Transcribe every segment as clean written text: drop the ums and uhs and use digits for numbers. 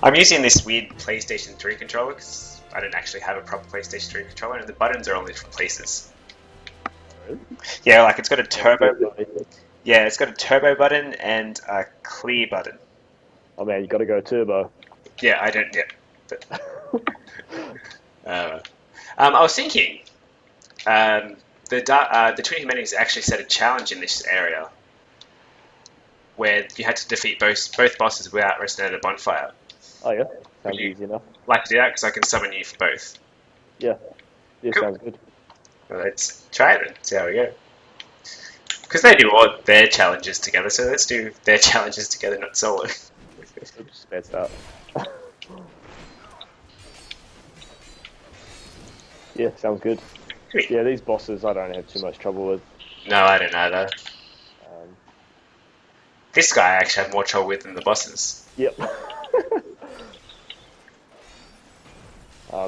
I'm using this weird PlayStation 3 controller because I don't actually have a proper PlayStation 3 controller, and the buttons are all in different places. Really? Yeah, like it's got a turbo. I Yeah, it's got a turbo button and a clear button. mean, you got to go turbo. Yeah, I don't. Yeah, but, uh, I was thinking, the Twin Humanities actually set a challenge in this area where you had to defeat both bosses without resting at a bonfire. Oh yeah, Would sounds you easy enough. like to do that? Because I can summon you for both. Yeah, yeah, Cool. sounds good. Well, let's try it then. See how we go. Because they do all their challenges together, so let's do their challenges together, not solo. Oops, bad start. Yeah, sounds good. Sweet. Yeah, these bosses I don't have too much trouble with. No, I don't either. Um, This guy I actually have more trouble with than the bosses. yep.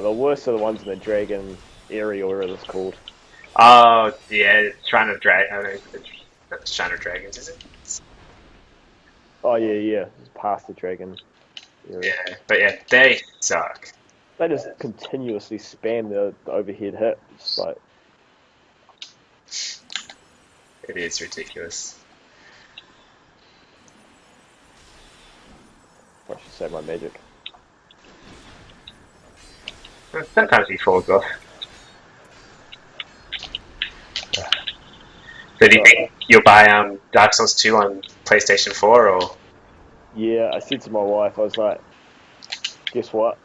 The worst are the ones in the dragon area, or whatever it's called. Oh, yeah, Shrine of Shrine of Dragons, is it? Oh yeah, yeah, it's past the dragon area. Yeah, but yeah, they suck. They just continuously spam the overhead hit. It's like, It is ridiculous. I should save my magic. Sometimes he falls off. So do you think you'll buy Dark Souls 2 on PlayStation 4 or? Yeah, I said to my wife, I was like, guess what?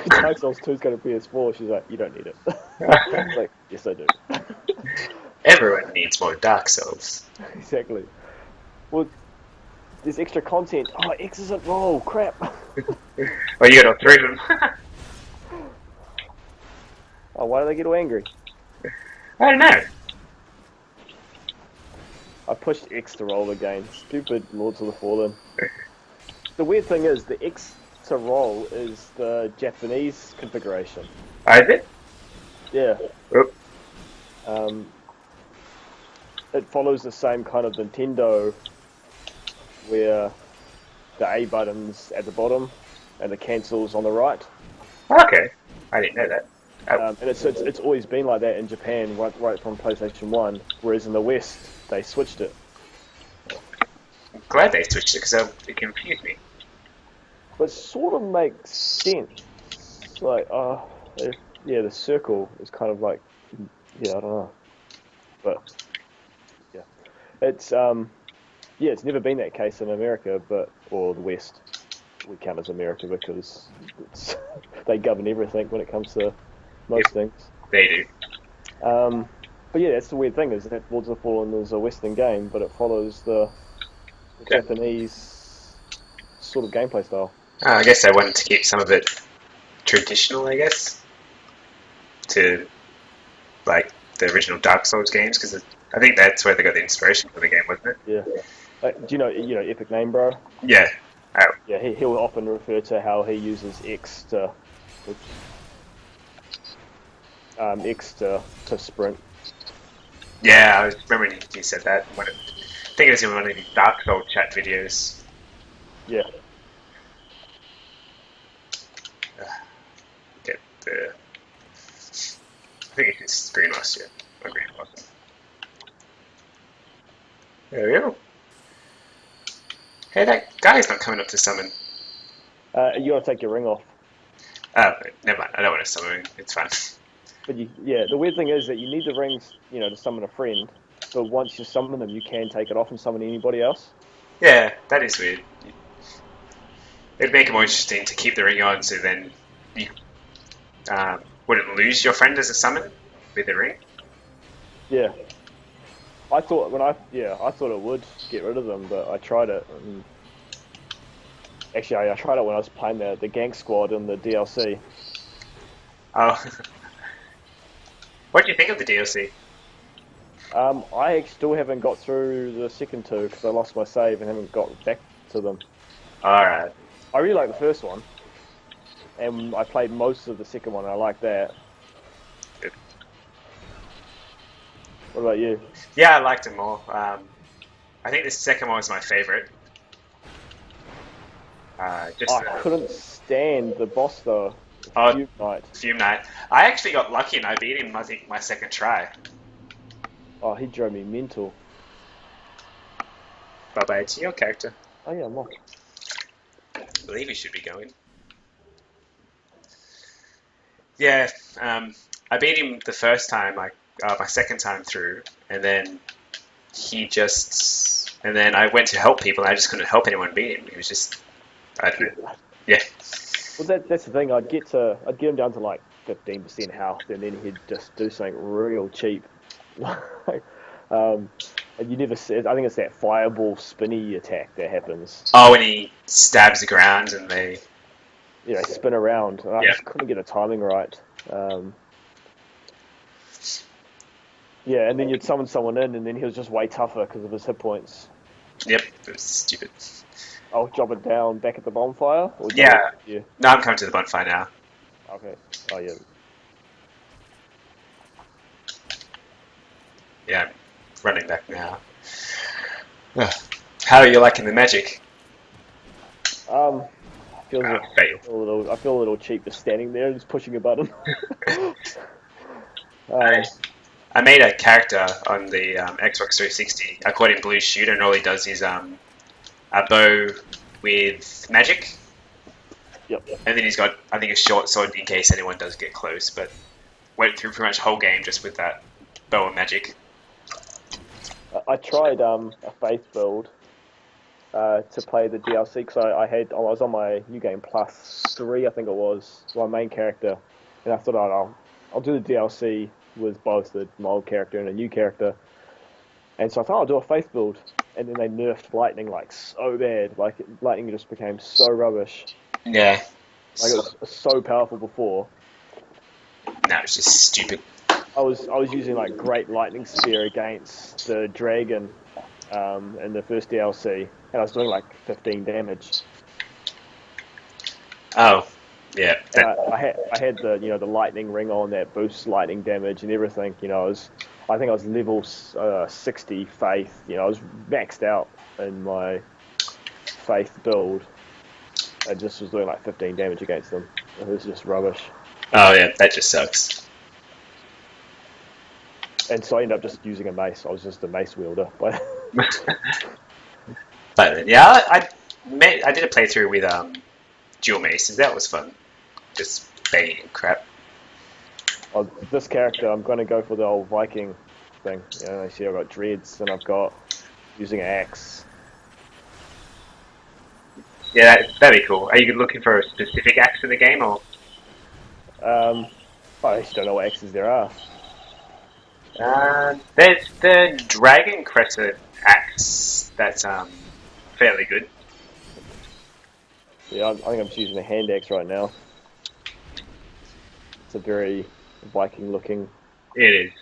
Dark Souls 2's got a PS4. She's like, you don't need it. I was like, yes, I do. Everyone needs more Dark Souls. Exactly. Well, there's extra content. Oh, X isn't roll. Crap. Well, you got all three of them. Oh, why do they get all angry? I don't know. I pushed X to roll again. Stupid Lords of the Fallen. The weird thing is, the X to roll is the Japanese configuration. Oh, is it? Yeah. Oop. It follows the same kind of Nintendo, where the A button's at the bottom and the cancel's on the right. Okay. I didn't know that. And it's always been like that in Japan, right from PlayStation 1, whereas in the West, they switched it. I'm glad they switched it because it confused me. But it sort of makes sense. Like, yeah, the circle is kind of like, yeah, I don't know. But, yeah. It's, yeah, it's never been that case in America, or the West. We count as America because they govern everything when it comes to most things. They do. But yeah, that's the weird thing, is that Lords of the Fallen is a Western game, but it follows the Japanese sort of gameplay style. I guess they wanted to keep some of it traditional, I guess, to like the original Dark Souls games, because I think that's where they got the inspiration for the game, wasn't it? Yeah. Do you know Epic Name Bro? Yeah. Oh. Yeah, he'll often refer to how he uses X to sprint. Yeah, I was remembering you said that. I think it was in one of the Dark Souls chat videos. Yeah. Get the. I think it's green loss, yeah. Or green loss. There we go. Hey, that guy's not coming up to summon. You gotta take your ring off. Oh, never mind. I don't want to summon him. It's fine. But the weird thing is that you need the rings, to summon a friend. But once you summon them, you can take it off and summon anybody else. Yeah, that is weird. It'd make it more interesting to keep the ring on, so then you wouldn't lose your friend as a summon with the ring. Yeah. I thought it would get rid of them, but I tried it. And actually, I tried it when I was playing the Gang Squad in the DLC. Oh. What do you think of the DLC? I still haven't got through the second two because I lost my save and haven't got back to them. Alright. I really like the first one, and I played most of the second one, and I like that. Good. What about you? Yeah, I liked it more. I think the second one was my favourite. I couldn't stand the boss though. Oh, Fume Knight. Fume Knight. I actually got lucky and I beat him, I think, my second try. Oh, he drove me mental. Bye-bye to your character. Oh yeah, I'm off. I believe he should be going. Yeah, I beat him the first time, like my second time through, and then and then I went to help people, and I just couldn't help anyone beat him. He was just, I don't know. Yeah. Well, that's the thing. I'd get him down to like 15% health, and then he'd just do something real cheap. And you never see. I think it's that fireball spinny attack that happens. Oh, when he stabs the ground and they. You know, spin around. And I just couldn't get the timing right. Yeah, and then you'd summon someone in, and then he was just way tougher because of his hit points. Yep, it was stupid. I'll drop it down back at the bonfire? Or Yeah. No, I'm coming to the bonfire now. Okay. Oh, yeah. Yeah, I'm running back now. How are you liking the magic? I feel Fail. I feel a little cheap just standing there and just pushing a button. I made a character on the Xbox 360. I called him Blue Shooter, and all he does is a bow with magic. Yep. And then he's got, I think, a short sword in case anyone does get close. But went through pretty much the whole game just with that bow and magic. I tried a faith build to play the DLC because I was on my New Game Plus 3, I think it was, my main character, and I thought I'll do the DLC with both my old character and a new character, and so I thought I'll do a faith build, and then they nerfed lightning like so bad, like lightning just became so rubbish. Yeah. Like it was so powerful before. No, it's just stupid. I was using like Great Lightning Spear against the dragon in the first DLC, and I was doing like 15 damage. Oh, yeah. I had the the lightning ring on that boosts lightning damage and everything. I think I was level 60 faith. I was maxed out in my faith build. I just was doing like 15 damage against them. It was just rubbish. Oh yeah, that just sucks. And so I ended up just using a mace. I was just a mace wielder. But yeah, I did a playthrough with dual maces. That was fun. Just banging crap. This character, I'm going to go for the old Viking thing. I see I've got dreads and I've got using an axe. Yeah, that'd be cool. Are you looking for a specific axe in the game, or? I actually don't know what axes there are. There's the Dragon Crescent axe. That's fairly good. Yeah, I think I'm just using a hand axe right now. It's a very Viking-looking. It is.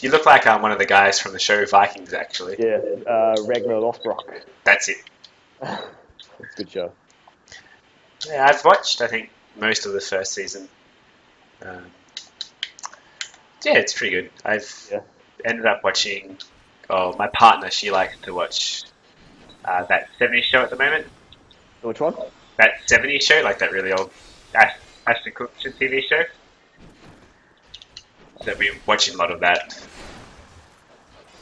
You look like one of the guys from the show Vikings, actually. Yeah, Ragnar Lothbrok. That's it. It's a good show. Yeah, I've watched, I think, most of the first season. Yeah, it's pretty good. I've ended up watching. Oh, my partner, she likes to watch that 70s show at the moment. Which one? That 70s show, like that really old Ashton Kutcher TV show. So we're watching a lot of that.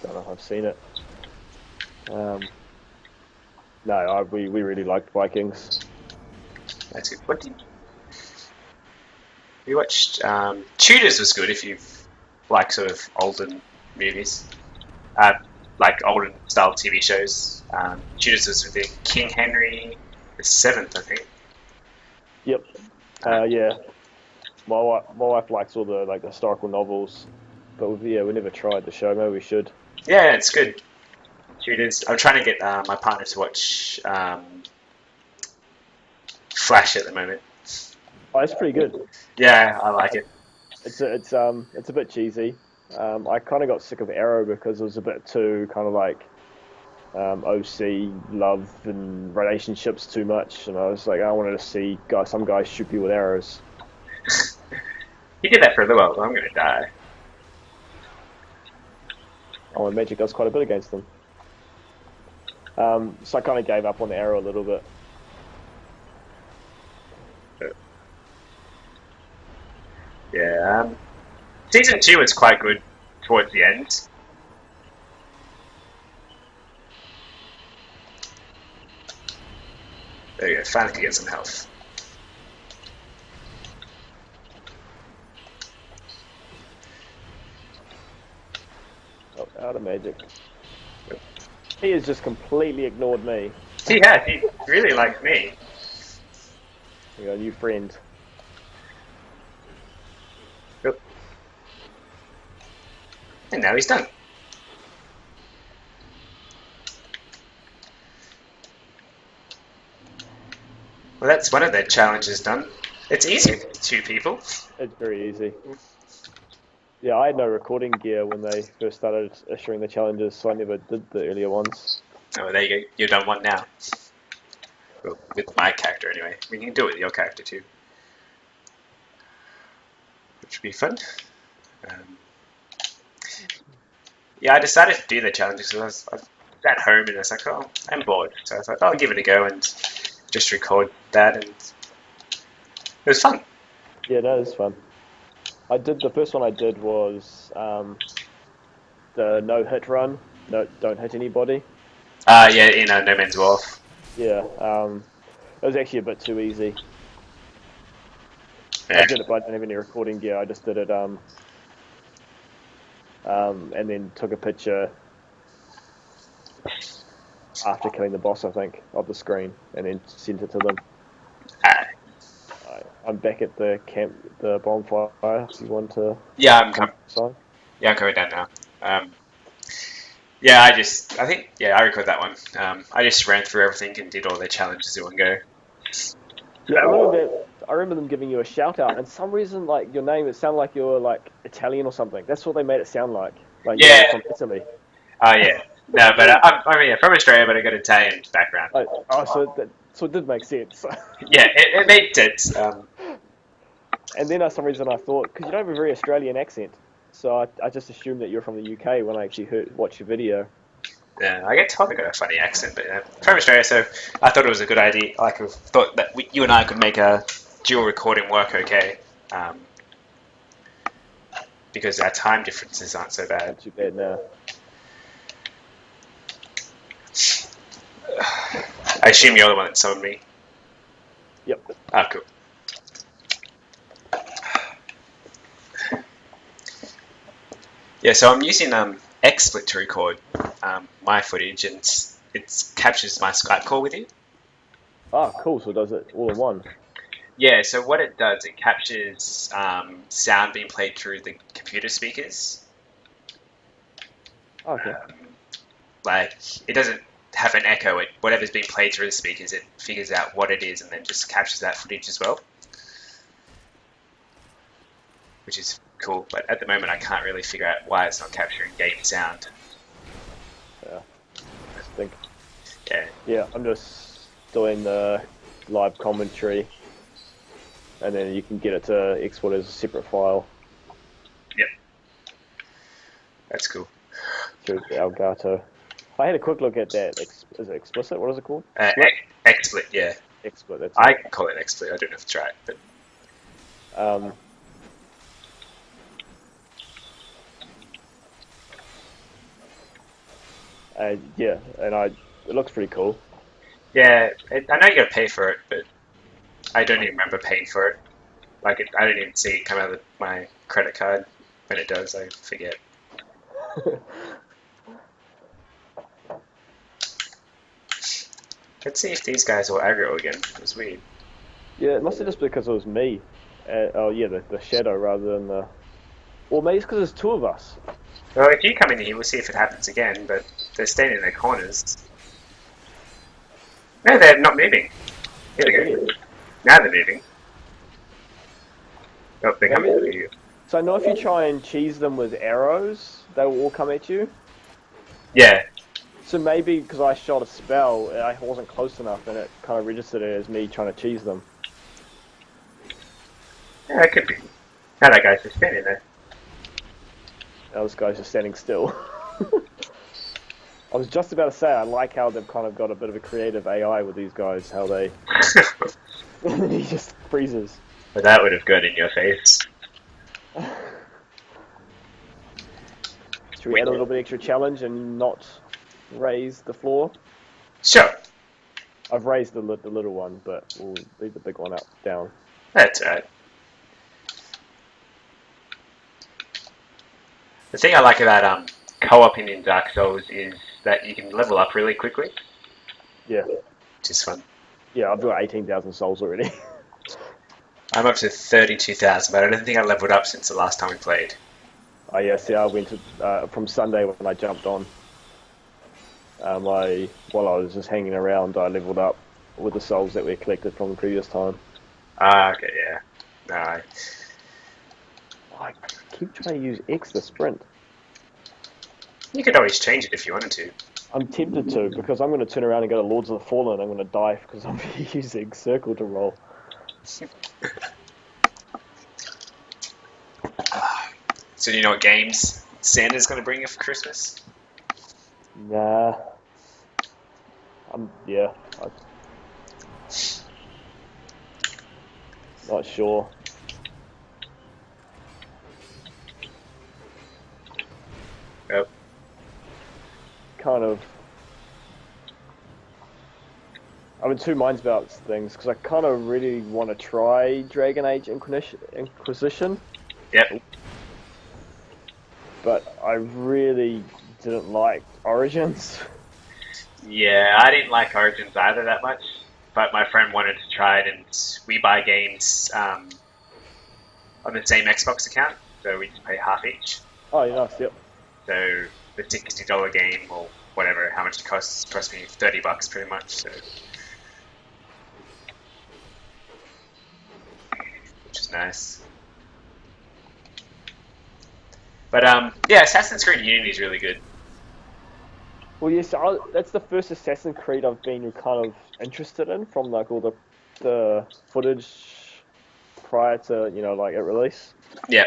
Don't know if I've seen it. No, we really liked Vikings. That's good. What did we watched? Tudors was good if you've like sort of olden movies, like olden style TV shows. Tudors was with King Henry VII, I think. Yep. Yeah. My wife likes all the historical novels, but we never tried the show. Maybe we should. Yeah, it's good. Tudors. I'm trying to get my partner to watch Flash at the moment. Oh, it's pretty good. Yeah, I like it. It's a bit cheesy. I kind of got sick of Arrow because it was a bit too kind of like OC love and relationships too much, and I was like, I wanted to see some guys shoot people with arrows. He did that for a little while. I'm going to die. Oh, and magic does quite a bit against them. So I kind of gave up on the arrow a little bit. Yeah. Season 2 was quite good towards the end. There you go. Finally can get some health. Oh, out of magic. He has just completely ignored me. He had. He really liked me. You got a new friend. Yep. And now he's done. Well, that's one of their challenges done. It's easy with 2 people. It's very easy. Yeah, I had no recording gear when they first started issuing the challenges, so I never did the earlier ones. Oh, there you go. You've done one now. Well, with my character, anyway. We can do it with your character, too. Which would be fun. Yeah, I decided to do the challenges because I was at home and I was like, oh, I'm bored. So I thought, I'll give it a go and just record that, and it was fun. Yeah, that is fun. The first one I did was the no hit run. No, don't hit anybody. Yeah, in No Man's Wharf. Yeah, it was actually a bit too easy. Yeah. I did it, but I didn't have any recording gear. I just did it, and then took a picture after killing the boss, I think, of the screen, and then sent it to them. I'm back at the camp, the bonfire. If you want to. Yeah, I'm coming. Yeah, I'm coming down now. Yeah, I think I recorded that one. I just ran through everything and did all their challenges in one go. Yeah, I remember them giving you a shout out, and some reason, like your name, it sounded like you were like Italian or something. That's what they made it sound like. Like yeah, you were from Italy. Oh yeah, no, but I'm from Australia, but I got an Italian background. So it did make sense. Yeah, it made sense. And then for some reason I thought, because you don't have a very Australian accent, so I just assumed that you're from the UK when I actually watched your video. Yeah, I get told I got a funny accent, but I'm from Australia, so I thought it was a good idea. Like, I thought that you and I could make a dual recording work okay, because our time differences aren't so bad. Not too bad now. I assume you're the one that summoned me. Yep. Ah, cool. Yeah, so I'm using XSplit to record my footage, and it captures my Skype call with you. Ah, cool. So it does it all in one. Yeah, so what it does, it captures sound being played through the computer speakers. Okay. Like, it doesn't have an echo. Whatever's being played through the speakers, it figures out what it is and then just captures that footage as well. Which is cool, but at the moment I can't really figure out why it's not capturing game sound. Yeah. I think. Yeah. Yeah, I'm just doing the live commentary, and then you can get it to export as a separate file. Yep. That's cool. Through Elgato. I had a quick look at that. Is it explicit? What is it called? XSplit, yeah. XSplit. That's I call it XSplit. I don't know if it's right, but. Yeah, and it looks pretty cool. Yeah, I know you gotta pay for it, but I don't even remember paying for it. Like, I don't even see it come out of my credit card. When it does, I forget. Let's see if these guys will aggro again. It was weird. Yeah, it must have just been because it was me. The shadow rather than the. Or maybe it's because there's two of us. Well, if you come in here, we'll see if it happens again, but they're standing in their corners. No, they're not moving. Here we go. Now they're moving. Oh, they're coming to you. So I know if you try and cheese them with arrows, they will all come at you. Yeah. So maybe because I shot a spell, I wasn't close enough, and it kind of registered it as me trying to cheese them. Yeah, it could be. Now that guy's just standing there. Now this guy's just standing still. I was just about to say, I like how they've kind of got a bit of a creative AI with these guys, how they... he just freezes. But that would have gone in your face. Should we add a little bit extra challenge and not raise the floor? Sure. I've raised the little one, but we'll leave the big one up down. That's alright. The thing I like about co-oping in Dark Souls is that you can level up really quickly. Yeah. Which is fun. Yeah, I've got 18,000 souls already. I'm up to 32,000, but I don't think I leveled up since the last time we played. Oh yeah, see, I went to, from Sunday when I jumped on. While I was just hanging around, I leveled up with the souls that we collected from the previous time. Ah, okay, yeah. No. I keep trying to use X to sprint. You could always change it if you wanted to. I'm tempted to, because I'm going to turn around and go to Lords of the Fallen and I'm going to die because I'm using circle to roll. So do you know what games Santa's going to bring you for Christmas? Nah. Yeah. Not sure. Yep. Kind of. I'm in two minds about things because I kind of really want to try Dragon Age Inquisition. Yep. But I really didn't like Origins. Yeah, I didn't like Origins either that much, but my friend wanted to try it, and we buy games on the same Xbox account, so we just pay half each. Oh, yeah, nice, yep. So the $60 game, or whatever, how much it cost me $30 pretty much. So, which is nice. But yeah, Assassin's Creed Unity is really good. Well, yes, that's the first Assassin's Creed I've been kind of interested in from like all the footage prior to like at release. Yeah,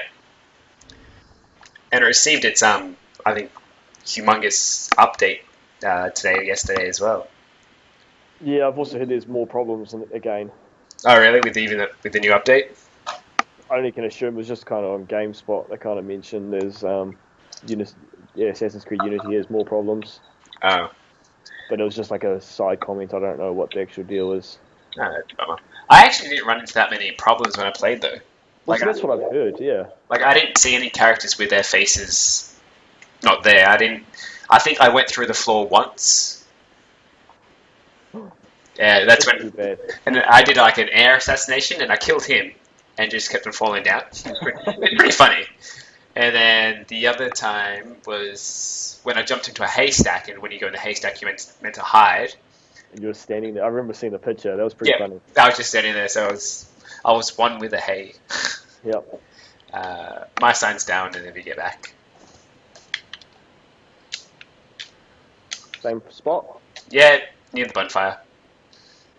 and it received its I think humongous update today or yesterday as well. Yeah, I've also heard there's more problems again. Oh really? With the new update? I only can assume it was just kind of on GameSpot. They kind of mentioned there's Assassin's Creed Unity has more problems. Oh. But it was just like a side comment. I don't know what the actual deal is. No, that's a bummer. I actually didn't run into that many problems when I played though. Well, so that's what I've heard. Yeah. Like I didn't see any characters with their faces not there. I think I went through the floor once. Yeah, that's when. Bad. And I did like an air assassination, and I killed him, and just kept on falling down. It's pretty funny. And then the other time was when I jumped into a haystack, and when you go in the haystack, you're meant to hide. And you were standing there. I remember seeing the picture. That was pretty funny. I was just standing there, so I was one with the hay. Yep. My sign's down, and then we get back. Same spot? Yeah, near the bonfire.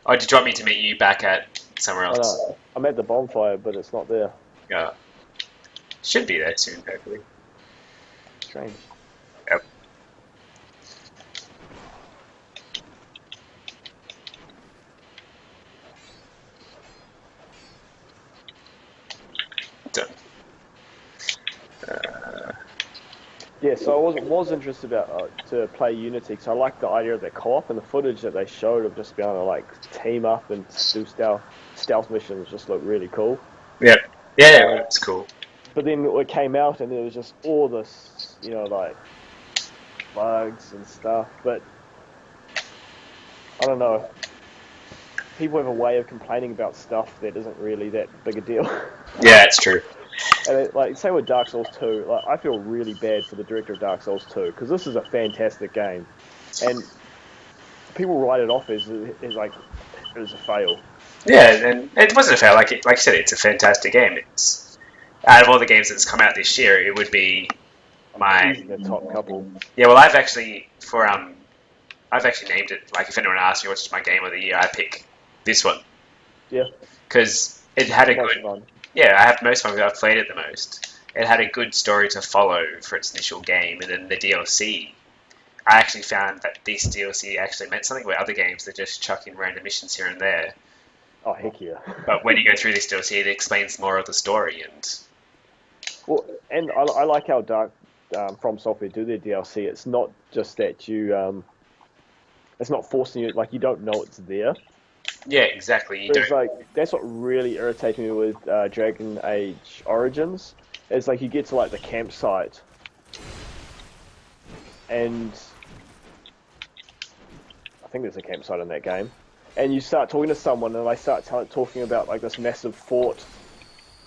Oh, did you want me to meet you back at somewhere else? No, I'm at the bonfire, but it's not there. Yeah. Should be there soon, hopefully. Strange. Yep. Done. Yeah, so I was interested to play Unity because I like the idea of the co-op and the footage that they showed of just being able to like team up and do stealth missions just looked really cool. Yep. Yeah, it's cool. But then it came out and there was just all this, like bugs and stuff. But I don't know. People have a way of complaining about stuff that isn't really that big a deal. Yeah, it's true. And same with Dark Souls 2. Like, I feel really bad for the director of Dark Souls 2 because this is a fantastic game, and people write it off as like it was a fail. Yeah, and it wasn't a fail. Like you said, it's a fantastic game. It's out of all the games that's come out this year, it would be the top couple. Yeah, well, I've actually named it. Like, if anyone asks me what's my game of the year, I pick this one. Yeah. Because it had a good. Fun. Yeah, I have most fun. I've played it the most. It had a good story to follow for its initial game, and then the DLC. I actually found that this DLC actually meant something, where other games they're just chucking random missions here and there. Oh heck yeah! But when you go through this DLC, it explains more of the story and. Well, and I like how Dark From Software do their DLC, it's not just that you, it's not forcing you, like you don't know it's there. Yeah, exactly. You Whereas don't. like that's what really irritates me with Dragon Age Origins. Is like you get to like the campsite, and I think there's a campsite in that game, and you start talking to someone, and they start talking about like this massive fort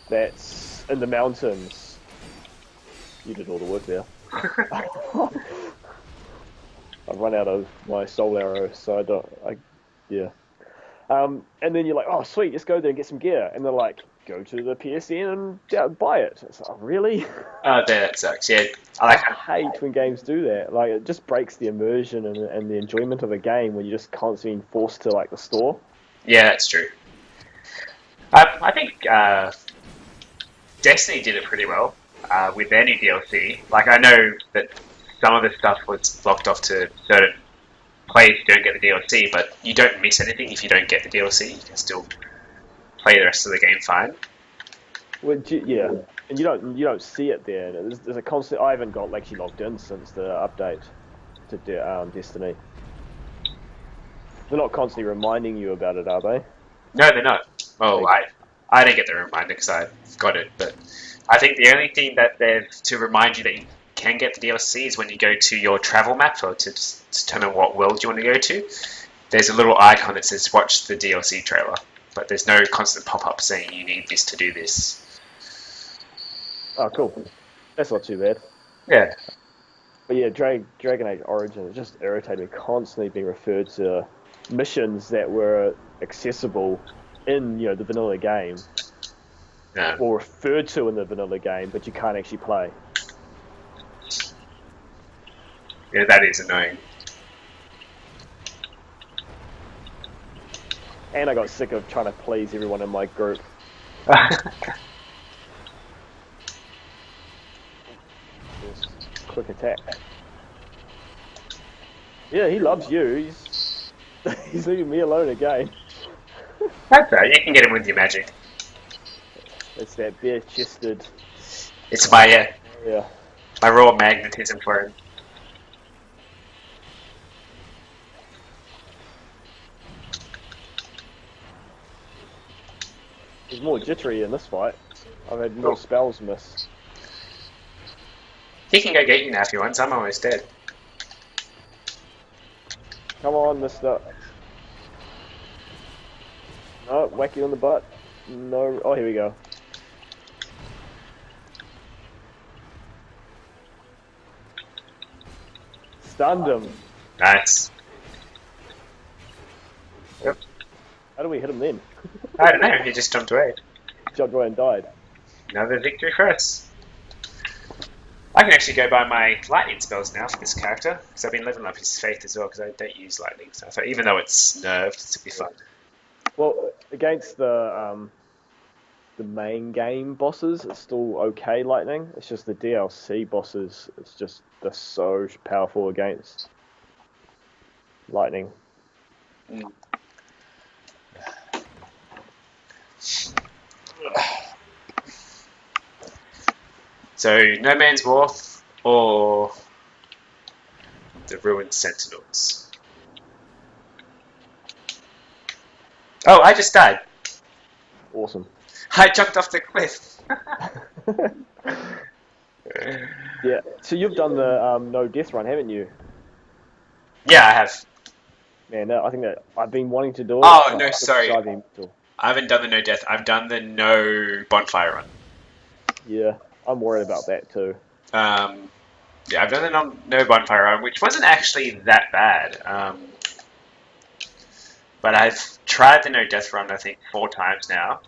that's in the mountains. You did all the work there. I've run out of my soul arrow, so I don't. Yeah. And then you're like, oh sweet, let's go there and get some gear. And they're like, go to the PSN and buy it. It's like, oh, really? Oh, that sucks. Yeah, I I like. hate when games do that. Like it just breaks the immersion and the enjoyment of a game when you're just constantly being forced to like the store. Yeah, that's true. I think Destiny did it pretty well with their new DLC. Like, I know that some of the stuff was blocked off to certain players who don't get the DLC, but you don't miss anything if you don't get the DLC. You can still play the rest of the game fine. Well, yeah, and you don't see it there. There's a constant. I haven't got actually logged in since the update to Destiny. They're not constantly reminding you about it, are they? No, they're not. Oh, I didn't get the reminder because I got it, but I think the only thing that they've to remind you that you can get the DLC is when you go to your travel map or to determine what world you want to go to. There's a little icon that says watch the DLC trailer, but there's no constant pop-up saying you need this to do this. Oh, cool. That's not too bad. Yeah. But yeah, Dragon Age Origin is just irritating me constantly being referred to missions that were accessible in the vanilla game Yeah. or referred to in the vanilla game, but you can't actually play. Yeah, that is annoying. And I got sick of trying to please everyone in my group. Just quick attack. Yeah, he loves you. He's leaving me alone again. That's right. You can get him with your magic. It's that bare-chested. It's my Yeah. my raw magnetism for him. He's more jittery in this fight. I've had more spells miss. He can go get you now if he wants. I'm almost dead. Come on, mister. No, whack you on the butt. No. Oh, here we go. Stunned him. Nice. Yep. How do we hit him then? I don't know. He just jumped away. Jumped away and died. Another victory for us. I can actually go by my lightning spells now for this character because I've been leveling up his faith as well because I don't use lightning. So I thought even though it's nerfed, it'll be fun. Well, against the main game bosses, it's still okay lightning. It's just the DLC bosses, they're so powerful against lightning. Mm. So, No Man's Wharf or the Ruined Sentinels? Oh, I just died. Awesome. I jumped off the cliff. Yeah, so you've done the no death run, haven't you? Yeah, I have. Man, I think that I've been wanting to do it. Oh, no, sorry. I haven't done the no death. I've done the no bonfire run. Yeah, I'm worried about that too. Yeah, I've done the no bonfire run, which wasn't actually that bad. But I've tried the no death run, I think, 4 times now,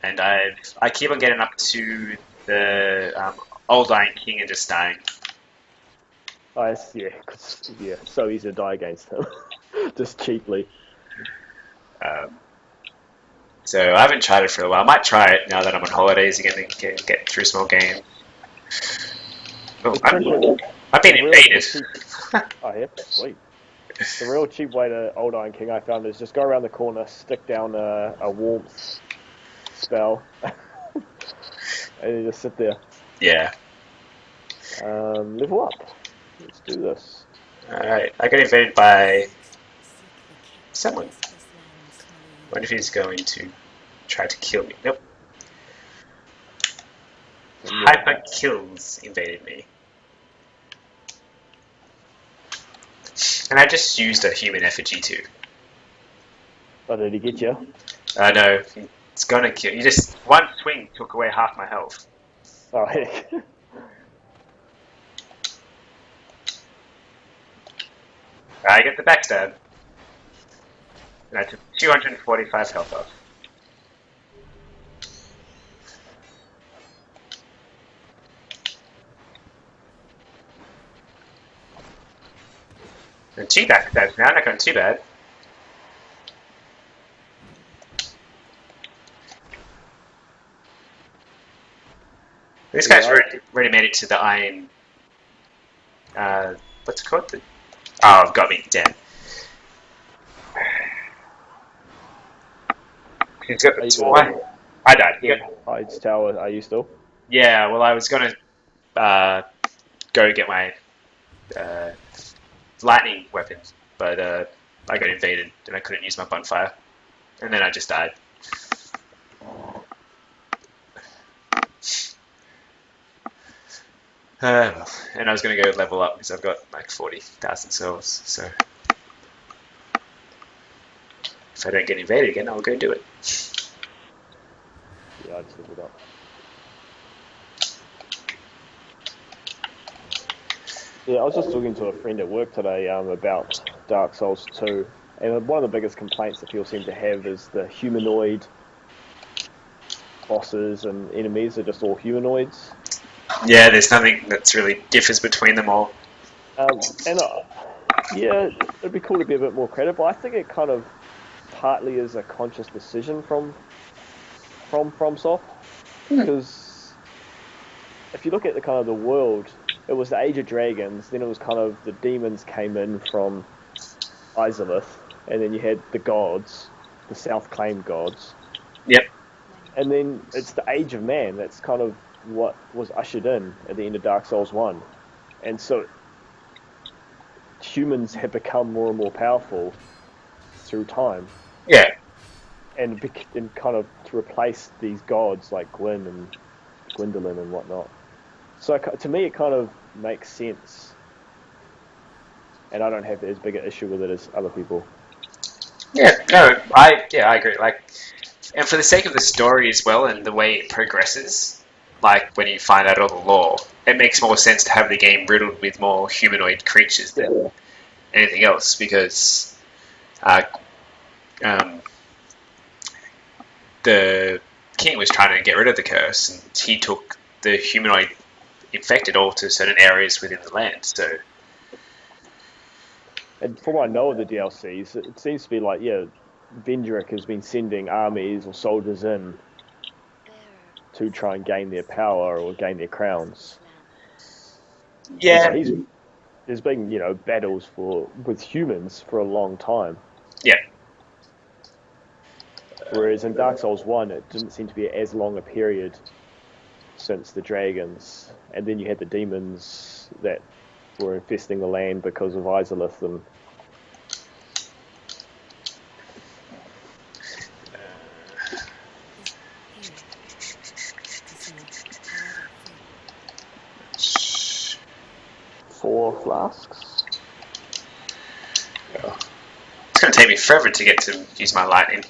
and I keep on getting up to the old Iron King and just dying. Yeah, so easy to die against him, just cheaply. So I haven't tried it for a while. I might try it now that I'm on holidays again and get through small games. Oh, I've been invaded. Oh yeah, sweet. The real cheap way to Old Iron King I found is just go around the corner, stick down a warmth spell, and you just sit there. Yeah. Level up. Let's do this. Alright, I got invaded by someone. I wonder if he's going to try to kill me. Nope. Hyper Kills invaded me. And I just used a human effigy too. Oh, did he get you? No, it's gonna kill you. Just one swing took away half my health. Oh, heck. I get the backstab. And I took 245 health off. And 2 backstabs now, not going too bad. This guy's already made it to the iron. What's it called? Oh, got me. Damn. He's got the toy. I died. Heide's tower, are you still? Yeah, well, I was gonna go get my lightning weapons, but I got invaded and I couldn't use my bonfire, and then I just died. And I was going to go level up because I've got like 40,000 souls, so if I don't get invaded again, I'll go do it. Yeah, I just leveled up. Yeah, I was just talking to a friend at work today about Dark Souls 2, and one of the biggest complaints that people seem to have is the humanoid bosses and enemies are just all humanoids. Yeah, there's nothing that's really differs between them all. Yeah, it'd be cool to be a bit more credible. I think it kind of partly is a conscious decision from FromSoft, because if you look at the kind of the world, it was the Age of Dragons, then it was kind of the demons came in from Izalith, and then you had the gods, the self-claimed gods. Yep. And then it's the Age of Man. That's kind of what was ushered in at the end of Dark Souls 1. And so humans have become more and more powerful through time. Yeah. And kind of to replace these gods like Gwyn and Gwendolyn and whatnot. So to me, it kind of makes sense. And I don't have as big an issue with it as other people. Yeah, no, I agree. Like, and for the sake of the story as well and the way it progresses, like when you find out all the lore, it makes more sense to have the game riddled with more humanoid creatures than anything else, because the king was trying to get rid of the curse, and he took the humanoid infected all to certain areas within the land. So, and from what I know of the DLCs, it seems to be like, yeah, Vendrick has been sending armies or soldiers in to try and gain their power or gain their crowns. yeah, so there's been, battles with humans for a long time. Yeah. Whereas in Dark Souls 1, it didn't seem to be as long a period since the dragons, and then you had the demons that were infesting the land because of Izalith and. Four flasks. Oh. It's going to take me forever to get to use my lightning.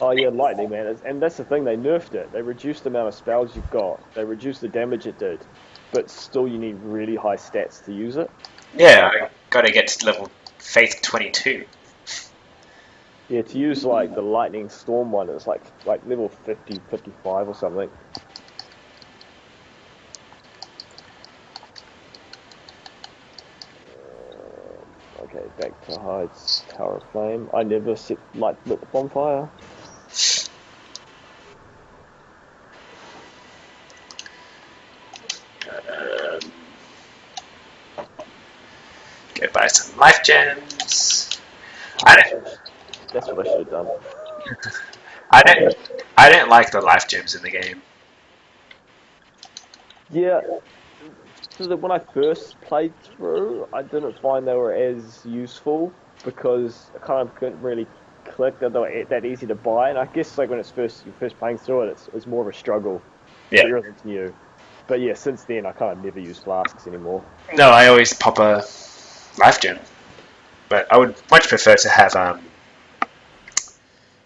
Oh yeah, lightning, man. And that's the thing, they nerfed it. They reduced the amount of spells you've got. They reduced the damage it did. But still you need really high stats to use it. Yeah, I got to get to level Faith 22. Yeah, to use like the lightning storm one, it's like level 50, 55 or something. Okay, back to Heide's Tower of Flame. I never lit the bonfire. Go buy some life gems. That's what I should have done. I don't like the life gems in the game. Yeah, So that when I first played through, I didn't find they were as useful because I kind of couldn't really click that they were that easy to buy. And I guess like when you're first playing through it, it's more of a struggle Yeah. for everything's new. But yeah, since then I kind of never use flasks anymore. No, I always pop a life gem, but I would much prefer to have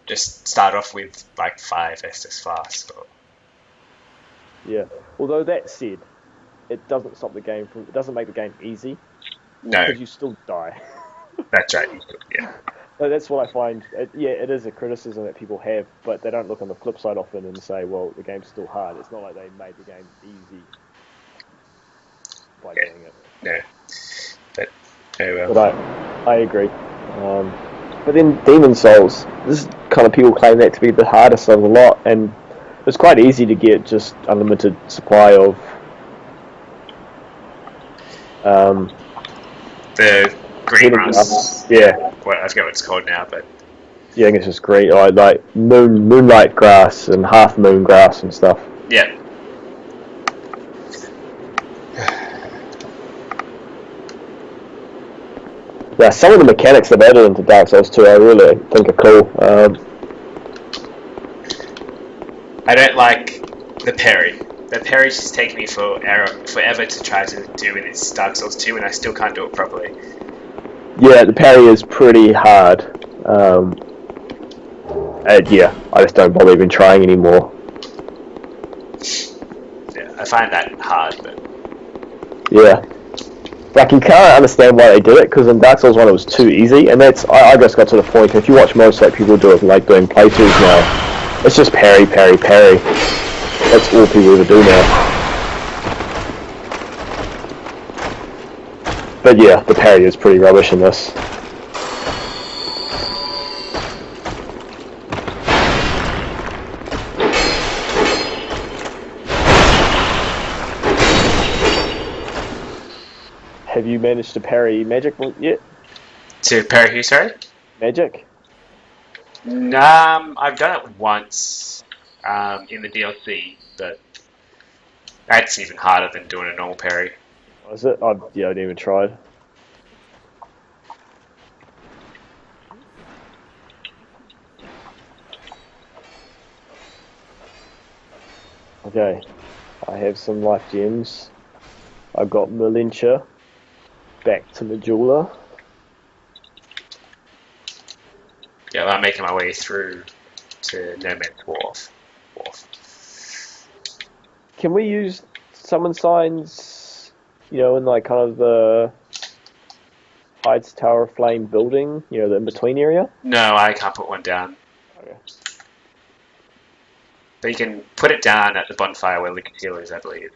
just start off with like 5 Estus flask. Yeah. Although that said, it doesn't stop the game from. It doesn't make the game easy No, because you still die. that's right. Yeah. So that's what I find. Yeah, it is a criticism that people have, but they don't look on the flip side often and say, "Well, the game's still hard." It's not like they made the game easy by doing it. No, but oh well. But I agree. But then Demon Souls, this kind of people claim that to be the hardest of the lot, and it's quite easy to get just unlimited supply of. The green grass. Yeah. Well, I forget what it's called now, but Yeah, I think it's just great. Like moonlight grass and half moon grass and stuff. yeah. Yeah, some of the mechanics they've added into Dark Souls 2 I really think are cool. I don't like the parry. The parry's just taking me forever to try to do in its Dark Souls 2, and I still can't do it properly. Yeah, the parry is pretty hard. And yeah, I just don't bother even trying anymore. Yeah, I find that hard, but Yeah. Like, you can't understand why they did it, because in Dark Souls 1 it was too easy, and I just got to the point, if you watch most like people do it, like doing playthroughs now, it's just parry, parry, parry. That's all people ever do now. But yeah, the parry is pretty rubbish in this. Have you managed to parry magic yet? to parry who, sorry? Magic? I've done it once in the DLC, but that's even harder than doing a normal parry. Was it? I haven't even tried. Okay, I have some life gems. I've got Malincha, back to the jeweler. Yeah, I'm making my way through to No Man's Wharf. Can we use summon signs, in like kind of the Heide's Tower of Flame building, the in-between area? No, I can't put one down. Okay. But you can put it down at the bonfire where Lickatiel is, I believe.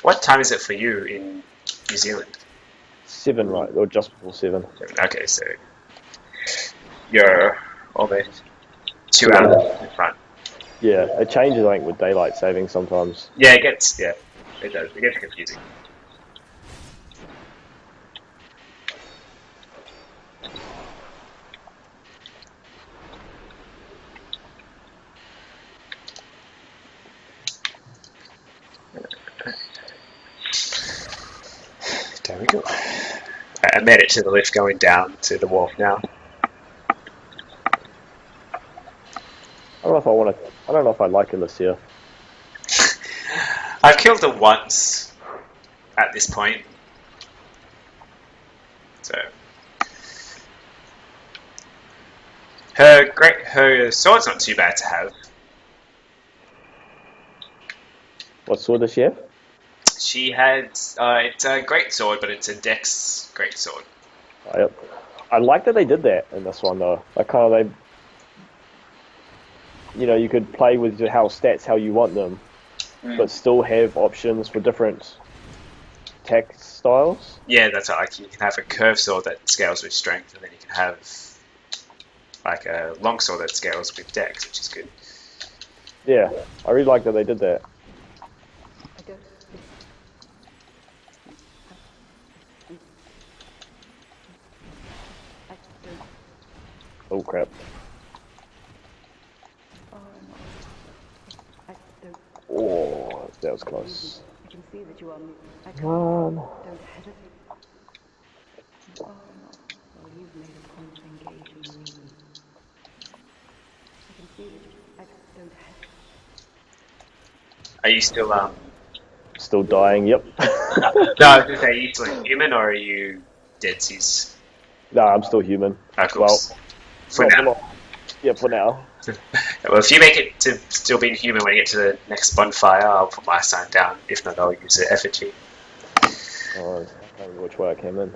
What time is it for you in New Zealand? 7, right, or just before 7. Okay, so you're almost 2 hours in front. Yeah, it changes, I think, with daylight saving sometimes. Yeah, it does. It gets confusing. There we go. I made it to the lift going down to the wharf now. I don't know if I like this here. I've killed her once at this point. So her sword's not too bad to have. What sword does she have? She had it's a great sword, but it's a dex great sword. Yep. I like that they did that in this one though. Like kind of you could play with your stats how you want them, but still have options for different tech styles. Yeah, that's right. Like you can have a curved sword that scales with strength, and then you can have like a long sword that scales with dex, which is good. Yeah, I really like that they did that. Oh crap. Oh, that was close. I can see that you are. Come on. Don't hesitate. Oh no. Well, you've made a point of engaging me. I can see that you. Don't hesitate. Are you still Still dying, yep. No, I was gonna say, are you still human or are you deadsies? No, I'm still human. Oh, cool. Well, For now. Yeah, for now. Well, if you make it to still being human when you get to the next bonfire, I'll put my sign down. If not, I'll use the effigy. Oh, I can't remember which way I came in.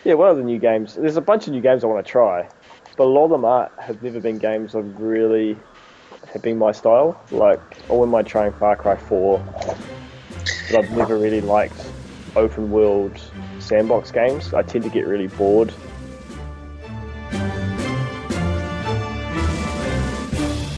Yeah, what are the new games? There's a bunch of new games I want to try, but a lot of them have never been games I've really have been my style. Like, I wouldn't mind trying Far Cry 4, but I've never really liked open world sandbox games. I tend to get really bored